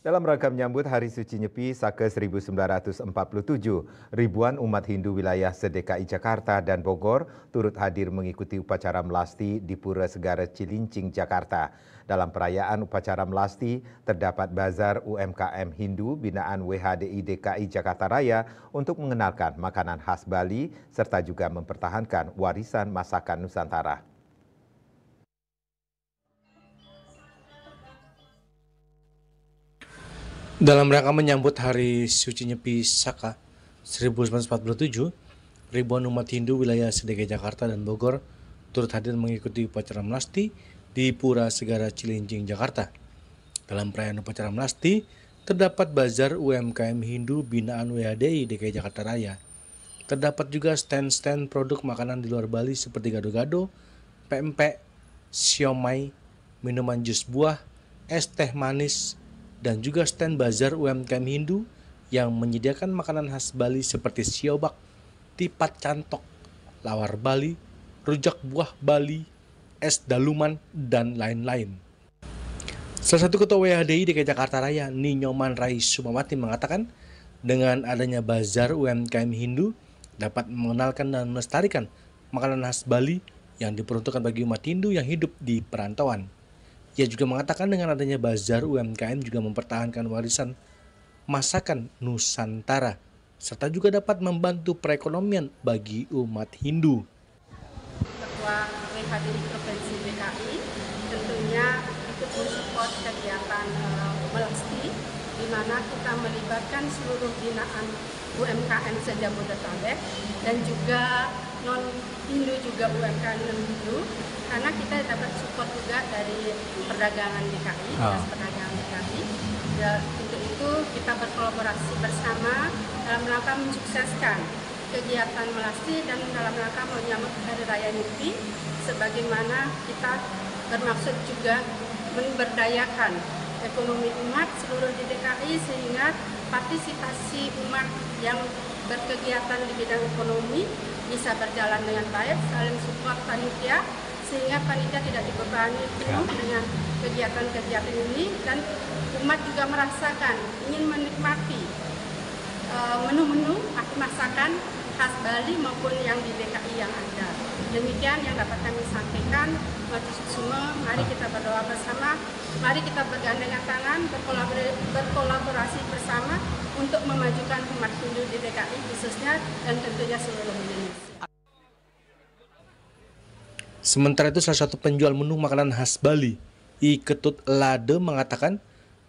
Dalam rangka menyambut Hari Suci Nyepi Saka 1947, ribuan umat Hindu wilayah se-DKI Jakarta dan Bogor turut hadir mengikuti upacara melasti di Pura Segara Cilincing, Jakarta. Dalam perayaan upacara melasti, terdapat bazar UMKM Hindu binaan WHDI DKI Jakarta Raya untuk mengenalkan makanan khas Bali serta juga mempertahankan warisan masakan Nusantara. Dalam rangka menyambut Hari Suci Nyepi Saka 1947, ribuan umat Hindu wilayah se-DKI Jakarta dan Bogor turut hadir mengikuti upacara melasti di Pura Segara Cilincing, Jakarta. Dalam perayaan upacara melasti, terdapat bazar UMKM Hindu binaan WHDI DKI Jakarta Raya. Terdapat juga stand-stand produk makanan di luar Bali seperti gado-gado, pempek, siomay, minuman jus buah, es teh manis, dan juga stand bazar UMKM Hindu yang menyediakan makanan khas Bali seperti siobak, tipat cantok, lawar Bali, rujak buah Bali, es daluman, dan lain-lain. Salah satu ketua WHDI DKI Jakarta Raya, Ninyoman Rai Sumawati mengatakan, dengan adanya bazar UMKM Hindu dapat mengenalkan dan melestarikan makanan khas Bali yang diperuntukkan bagi umat Hindu yang hidup di perantauan. Ia juga mengatakan dengan adanya bazar UMKM juga mempertahankan warisan masakan Nusantara, serta juga dapat membantu perekonomian bagi umat Hindu. Ketua WHDI Provinsi DKI tentunya ikut mensupport kegiatan melasti, di mana kita melibatkan seluruh binaan UMKM se-Jabodetabek dan juga non-Hindu juga UMKM non-Hindu, karena kita dapat support juga dari perdagangan DKI, Dinas Perdagangan DKI. Ya, untuk itu kita berkolaborasi bersama dalam rangka mensukseskan kegiatan melasti dan dalam rangka menyambut Hari Raya Nyepi, sebagaimana kita bermaksud juga memberdayakan ekonomi umat seluruh di DKI sehingga partisipasi umat yang berkegiatan di bidang ekonomi bisa berjalan dengan baik, saling support panitia sehingga panitia tidak dibebani penuh dengan kegiatan-kegiatan ini, dan umat juga merasakan ingin menikmati menu-menu atau masakan khas Bali maupun yang di DKI yang ada. Demikian yang dapat kami sampaikan. Semua, mari kita berdoa bersama, mari kita bergandengan tangan, berkolaborasi bersama untuk memajukan umat Hindu di DKI khususnya dan tentunya seluruh Indonesia. Sementara itu, salah satu penjual menu makanan khas Bali, I Ketut Lade, mengatakan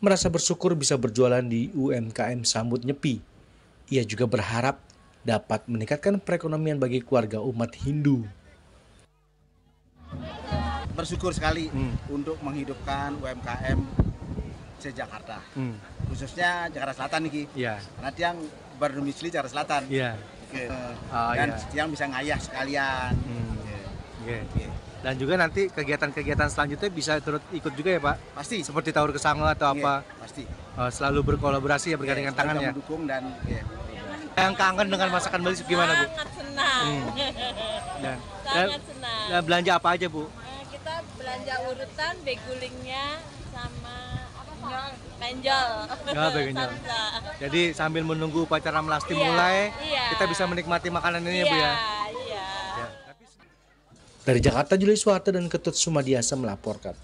merasa bersyukur bisa berjualan di UMKM sambut Nyepi. Ia juga berharap dapat meningkatkan perekonomian bagi keluarga umat Hindu. Bersyukur sekali untuk menghidupkan UMKM se-Jakarta, khususnya Jakarta Selatan nih, karena dia yang berdomisili Jakarta Selatan, dan yang bisa ngayah sekalian. Dan juga nanti kegiatan-kegiatan selanjutnya bisa turut ikut juga ya Pak? Pasti. Seperti Taur Kesanga atau apa? Pasti. Selalu berkolaborasi ya, bergandengan tangan ya? Mendukung dan Yang kangen dengan masakan Bali gimana Bu? Sangat senang. Sangat senang. Dan belanja apa aja Bu? Kita belanja urutan, begulingnya sama penjol. Penjol. Jadi sambil menunggu upacara melasti mulai, kita bisa menikmati makanan ini ya Bu ya? Iya. Dari Jakarta, Julius Suharto dan Ketut Sumadiasa melaporkan.